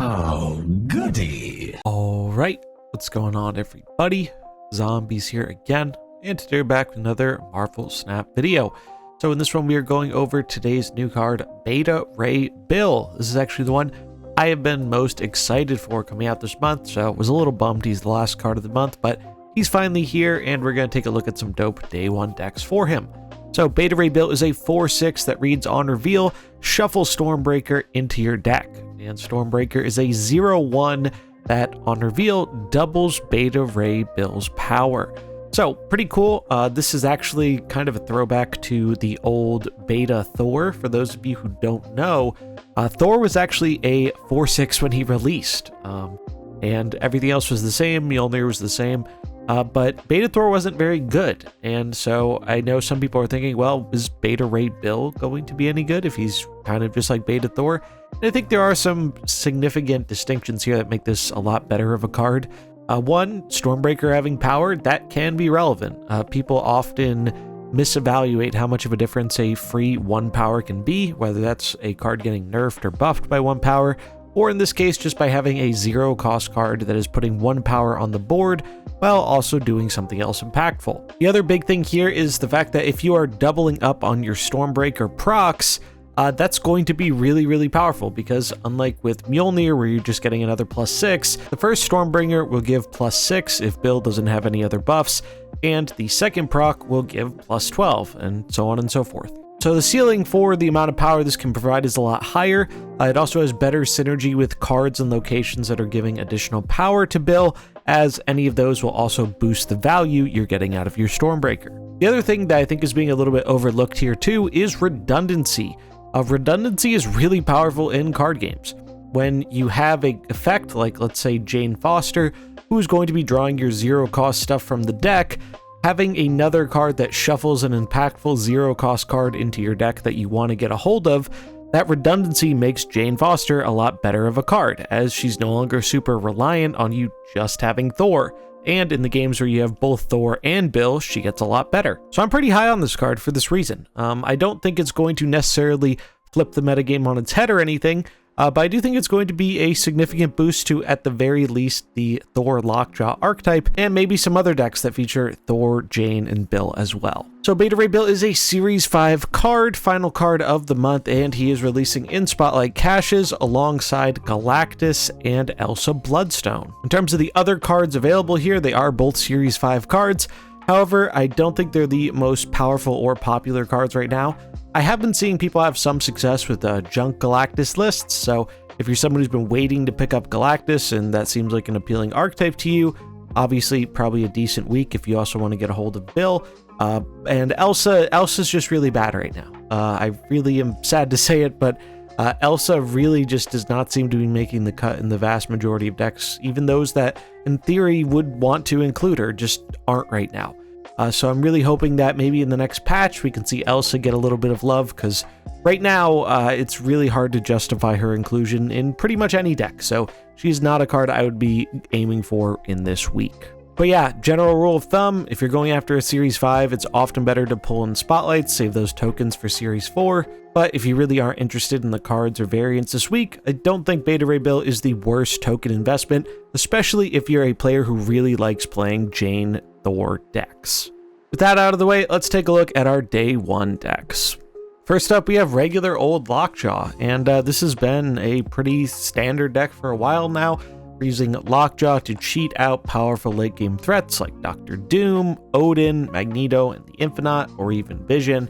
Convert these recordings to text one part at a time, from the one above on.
Oh, goody. All right, what's going on, everybody? Zombies here again, and today we're back with another Marvel Snap video. So in this one, we are going over today's new card, Beta Ray Bill. This is actually the one I have been most excited for coming out this month, so I was a little bummed he's the last card of the month, but he's finally here, and we're going to take a look at some dope Day 1 decks for him. So Beta Ray Bill is a 4/6 that reads on reveal, shuffle Stormbreaker into your deck. And Stormbreaker is a 0/1 that on reveal doubles Beta Ray Bill's power. So pretty cool. This is actually kind of a throwback to the old Beta Thor. For those of you who don't know, Thor was actually a 4/6 when he released. And everything else was the same. Mjolnir was the same. But Beta Thor wasn't very good, and so I know some people are thinking, well, is Beta Ray Bill going to be any good if he's kind of just like Beta Thor? And I think there are some significant distinctions here that make this a lot better of a card. One, Stormbreaker having power, that can be relevant. People often misevaluate how much of a difference a free 1 power can be, whether that's a card getting nerfed or buffed by 1 power, or in this case, just by having a 0-cost card that is putting 1 power on the board, while also doing something else impactful. The other big thing here is the fact that if you are doubling up on your Stormbreaker procs, that's going to be really, really powerful, because unlike with Mjolnir, where you're just getting another +6, the first Stormbringer will give +6 if Bill doesn't have any other buffs, and the second proc will give +12, and so on and so forth. So the ceiling for the amount of power this can provide is a lot higher. It also has better synergy with cards and locations that are giving additional power to Bill, as any of those will also boost the value you're getting out of your Stormbreaker. The other thing that I think is being a little bit overlooked here too is redundancy. Redundancy is really powerful in card games. When you have an effect like, let's say, Jane Foster, who's going to be drawing your 0-cost stuff from the deck, having another card that shuffles an impactful 0-cost card into your deck that you want to get a hold of, that redundancy makes Jane Foster a lot better of a card, as she's no longer super reliant on you just having Thor. And in the games where you have both Thor and Bill, she gets a lot better. So I'm pretty high on this card for this reason. I don't think it's going to necessarily flip the metagame on its head or anything, but I do think it's going to be a significant boost to, at the very least, the Thor Lockjaw archetype, and maybe some other decks that feature Thor, Jane, and Bill as well. So Beta Ray Bill is a Series 5 card, final card of the month, and he is releasing in Spotlight caches alongside Galactus and Elsa Bloodstone. In terms of the other cards available here, they are both Series 5 cards. However, I don't think they're the most powerful or popular cards right now. I have been seeing people have some success with junk Galactus lists, so if you're someone who's been waiting to pick up Galactus and that seems like an appealing archetype to you, obviously probably a decent week if you also want to get a hold of Bill. And Elsa's just really bad right now. I really am sad to say it, but Elsa really just does not seem to be making the cut in the vast majority of decks. Even those that in theory would want to include her just aren't right now. So I'm really hoping that maybe in the next patch we can see Elsa get a little bit of love, because right now it's really hard to justify her inclusion in pretty much any deck. So she's not a card I would be aiming for in this week. But yeah, general rule of thumb, if you're going after a Series 5, it's often better to pull in Spotlights, save those tokens for Series 4. But if you really aren't interested in the cards or variants this week, I don't think Beta Ray Bill is the worst token investment, especially if you're a player who really likes playing Jane Thor decks. With that out of the way, let's take a look at our Day 1 decks. First up, we have regular old Lockjaw, and this has been a pretty standard deck for a while now. We're using Lockjaw to cheat out powerful late game threats like Dr. Doom, Odin, Magneto, and the Infinite, or even Vision.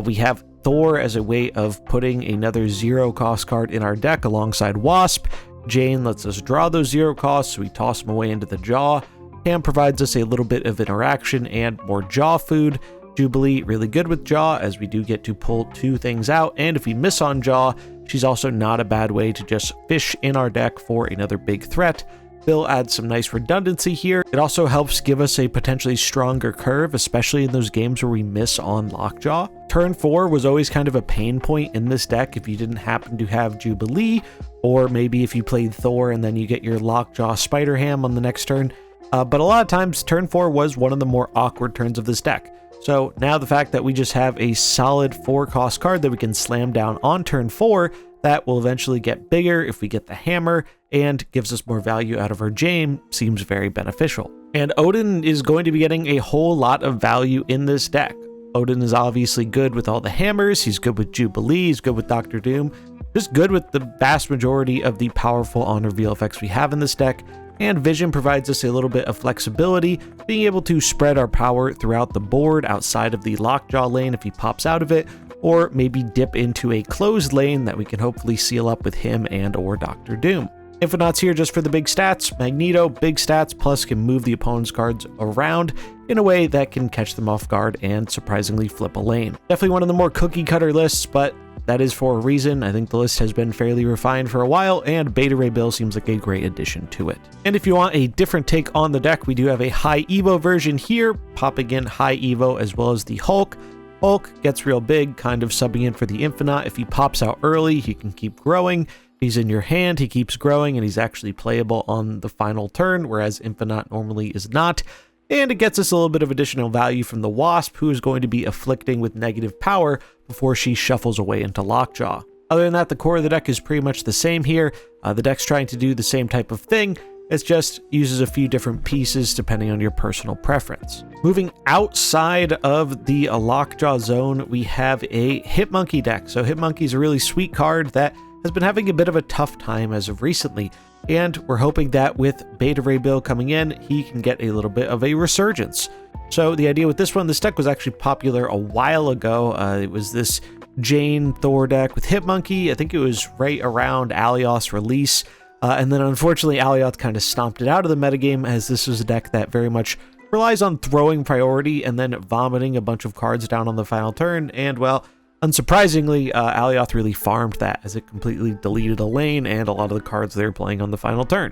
We have Thor as a way of putting another 0-cost card in our deck alongside Wasp. Jane lets us draw those 0 costs, so we toss them away into the jaw. Cam provides us a little bit of interaction and more jaw food. Jubilee, really good with jaw, as we do get to pull 2 things out, and if we miss on jaw, she's also not a bad way to just fish in our deck for another big threat. Bill adds some nice redundancy here. It also helps give us a potentially stronger curve, especially in those games where we miss on Lockjaw. Turn 4 was always kind of a pain point in this deck if you didn't happen to have Jubilee, or maybe if you played Thor and then you get your Lockjaw Spider-Ham on the next turn. But a lot of times, turn 4 was one of the more awkward turns of this deck. So now the fact that we just have a solid 4-cost card that we can slam down on turn 4, that will eventually get bigger if we get the hammer, and gives us more value out of our Jane seems very beneficial. And Odin is going to be getting a whole lot of value in this deck. Odin is obviously good with all the hammers, he's good with Jubilee, he's good with Dr. Doom, just good with the vast majority of the powerful on-reveal effects we have in this deck, and Vision provides us a little bit of flexibility, being able to spread our power throughout the board outside of the Lockjaw lane if he pops out of it, or maybe dip into a closed lane that we can hopefully seal up with him and or Dr. Doom. Infinite's here just for the big stats. Magneto, big stats, plus can move the opponent's cards around in a way that can catch them off guard and surprisingly flip a lane. Definitely one of the more cookie cutter lists, but that is for a reason. I think the list has been fairly refined for a while, and Beta Ray Bill seems like a great addition to it. And if you want a different take on the deck, we do have a high Evo version here, popping in high Evo as well as the Hulk. Hulk gets real big, kind of subbing in for the Infinite. If he pops out early, he can keep growing. He's in your hand, he keeps growing, and he's actually playable on the final turn, whereas Infinite normally is not. And it gets us a little bit of additional value from the Wasp, who is going to be afflicting with negative power before she shuffles away into Lockjaw. Other than that, the core of the deck is pretty much the same here. The deck's trying to do the same type of thing. It just uses a few different pieces depending on your personal preference. Moving outside of the Lockjaw zone, we have a HitMonkey deck. So HitMonkey is a really sweet card that has been having a bit of a tough time as of recently, and we're hoping that with Beta Ray Bill coming in, he can get a little bit of a resurgence. So the idea with this one, this deck was actually popular a while ago. It was this Jane Thor deck with HitMonkey. I think it was right around Alioth's release, and then unfortunately Alioth kind of stomped it out of the metagame, as this was a deck that very much relies on throwing priority and then vomiting a bunch of cards down on the final turn, and well, unsurprisingly, Alioth really farmed that, as it completely deleted a lane and a lot of the cards they were playing on the final turn.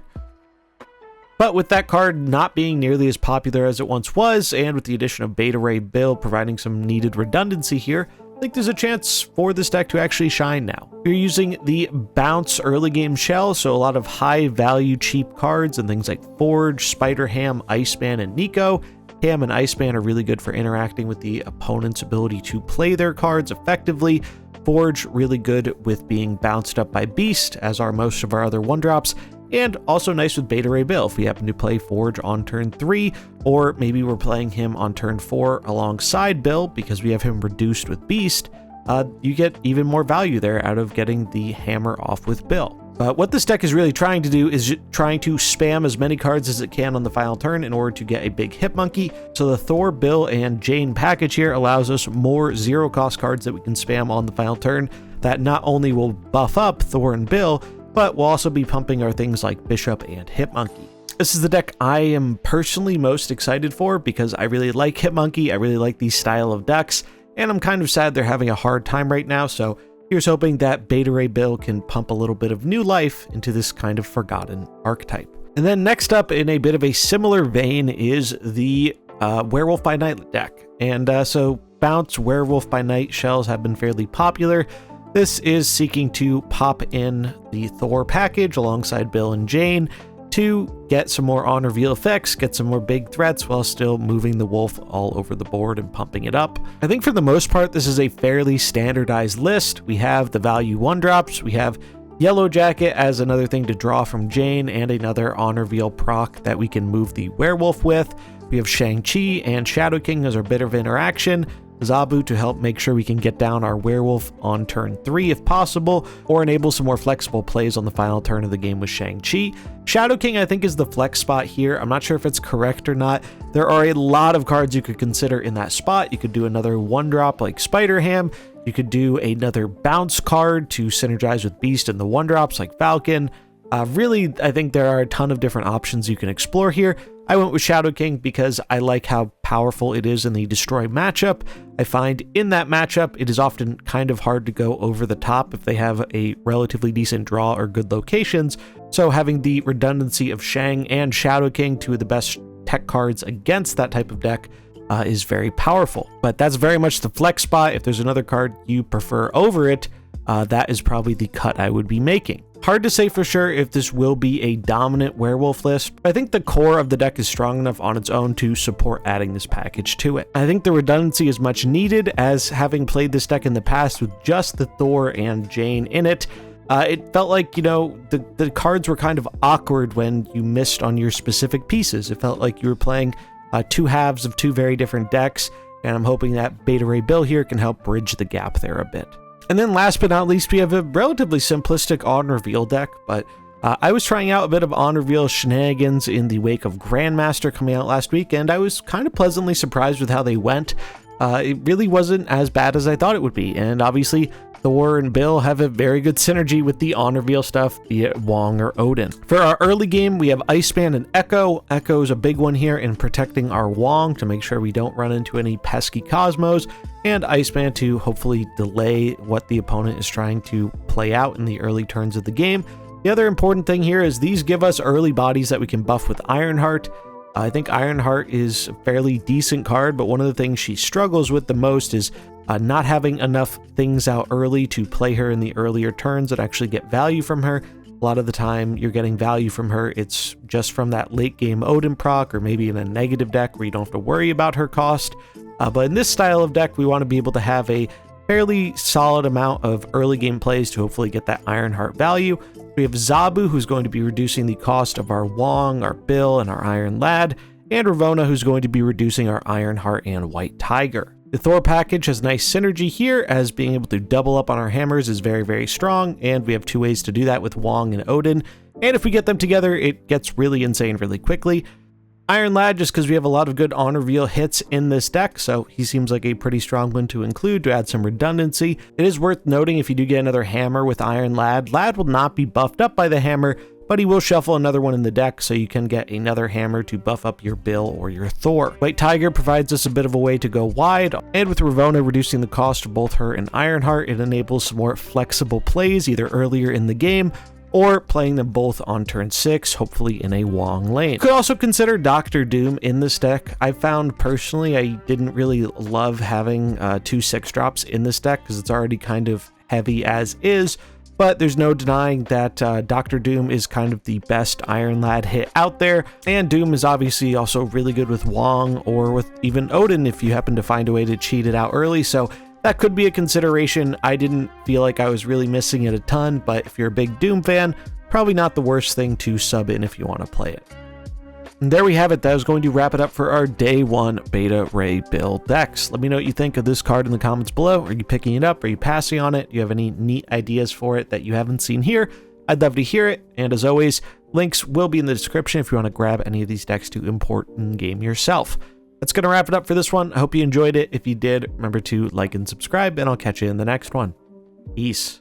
But with that card not being nearly as popular as it once was, and with the addition of Beta Ray Bill providing some needed redundancy here, I think there's a chance for this deck to actually shine now. We're using the Bounce early game shell, so a lot of high value cheap cards and things like Forge, Spider-Ham, Iceman, and Nico. Ham and Iceman are really good for interacting with the opponent's ability to play their cards effectively. Forge really good with being bounced up by Beast, as are most of our other 1-drops, and also nice with Beta Ray Bill if we happen to play Forge on turn 3, or maybe we're playing him on turn 4 alongside Bill because we have him reduced with Beast. You get even more value there out of getting the hammer off with Bill. But what this deck is really trying to do is trying to spam as many cards as it can on the final turn in order to get a big HitMonkey. So the Thor, Bill, and Jane package here allows us more zero-cost cards that we can spam on the final turn that not only will buff up Thor and Bill, but will also be pumping our things like Bishop and HitMonkey. This is the deck I am personally most excited for because I really like HitMonkey, I really like these style of decks, and I'm kind of sad they're having a hard time right now, so here's hoping that Beta Ray Bill can pump a little bit of new life into this kind of forgotten archetype. And then next up in a bit of a similar vein is the Werewolf by Night deck. And so Bounce Werewolf by Night shells have been fairly popular. This is seeking to pop in the Thor package alongside Bill and Jane to get some more on-reveal effects, get some more big threats while still moving the wolf all over the board and pumping it up. I think for the most part, this is a fairly standardized list. We have the value 1-drops, we have Yellow Jacket as another thing to draw from Jane, and another on-reveal proc that we can move the werewolf with. We have Shang-Chi and Shadow King as our bit of interaction. Zabu to help make sure we can get down our werewolf on turn 3 if possible, or enable some more flexible plays on the final turn of the game with Shang-Chi. Shadow King I think is the flex spot here. I'm not sure if it's correct or not. There are a lot of cards you could consider in that spot. You could do another 1-drop like Spider-Ham. You could do another bounce card to synergize with Beast and the 1-drops like Falcon. Really, I think there are a ton of different options you can explore here. I went with Shadow King because I like how powerful it is in the Destroy matchup. I find in that matchup, it is often kind of hard to go over the top if they have a relatively decent draw or good locations. So having the redundancy of Shang and Shadow King, two of the best tech cards against that type of deck, is very powerful. But that's very much the flex spot. If there's another card you prefer over it, that is probably the cut I would be making. Hard to say for sure if this will be a dominant werewolf list, but I think the core of the deck is strong enough on its own to support adding this package to it. I think the redundancy is much needed, as having played this deck in the past with just the Thor and Jane in it, it felt like, you know, the cards were kind of awkward when you missed on your specific pieces. It felt like you were playing two halves of two very different decks, and I'm hoping that Beta Ray Bill here can help bridge the gap there a bit. And then last but not least, we have a relatively simplistic On Reveal deck, but I was trying out a bit of On Reveal shenanigans in the wake of Grandmaster coming out last week, and I was kind of pleasantly surprised with how they went. It really wasn't as bad as I thought it would be, and obviously Thor and Bill have a very good synergy with the On Reveal stuff, be it Wong or Odin. For our early game, we have Iceman and Echo. Echo is a big one here in protecting our Wong to make sure we don't run into any pesky Cosmos, and Iceman to hopefully delay what the opponent is trying to play out in the early turns of the game. The other important thing here is these give us early bodies that we can buff with Ironheart. I think Ironheart is a fairly decent card, but one of the things she struggles with the most is not having enough things out early to play her in the earlier turns that actually get value from her. A lot of the time you're getting value from her, it's just from that late game Odin proc, or maybe in a negative deck where you don't have to worry about her cost. But in this style of deck, we want to be able to have a fairly solid amount of early game plays to hopefully get that Ironheart value. We have Zabu, who's going to be reducing the cost of our Wong, our Bill, and our Iron Lad, and Ravonna, who's going to be reducing our Ironheart and White Tiger. The Thor package has nice synergy here, as being able to double up on our hammers is very, very strong, and we have two ways to do that with Wong and Odin, and if we get them together, it gets really insane really quickly. Iron Lad, just because we have a lot of good On Reveal hits in this deck, so he seems like a pretty strong one to include to add some redundancy. It is worth noting if you do get another hammer with Iron Lad, Lad will not be buffed up by the hammer, but he will shuffle another one in the deck, so you can get another hammer to buff up your Bill or your Thor. White Tiger provides us a bit of a way to go wide, and with Ravonna reducing the cost of both her and Ironheart, it enables some more flexible plays either earlier in the game or playing them both on turn 6, hopefully in a Wong lane. You could also consider Dr. Doom in this deck. I found personally I didn't really love having 2 6-drops in this deck because it's already kind of heavy as is, but there's no denying that Dr. Doom is kind of the best Iron Lad hit out there, and Doom is obviously also really good with Wong or with even Odin if you happen to find a way to cheat it out early, so that could be a consideration. I didn't feel like I was really missing it a ton, but if you're a big Doom fan, probably not the worst thing to sub in if you want to play it. And there we have it. That is going to wrap it up for our day 1 Beta Ray Bill decks. Let me know what you think of this card in the comments below. Are you picking it up? Are you passing on it? Do you have any neat ideas for it that you haven't seen here? I'd love to hear it. And as always, links will be in the description if you want to grab any of these decks to import in game yourself. That's going to wrap it up for this one. I hope you enjoyed it. If you did, remember to like and subscribe, and I'll catch you in the next one. Peace.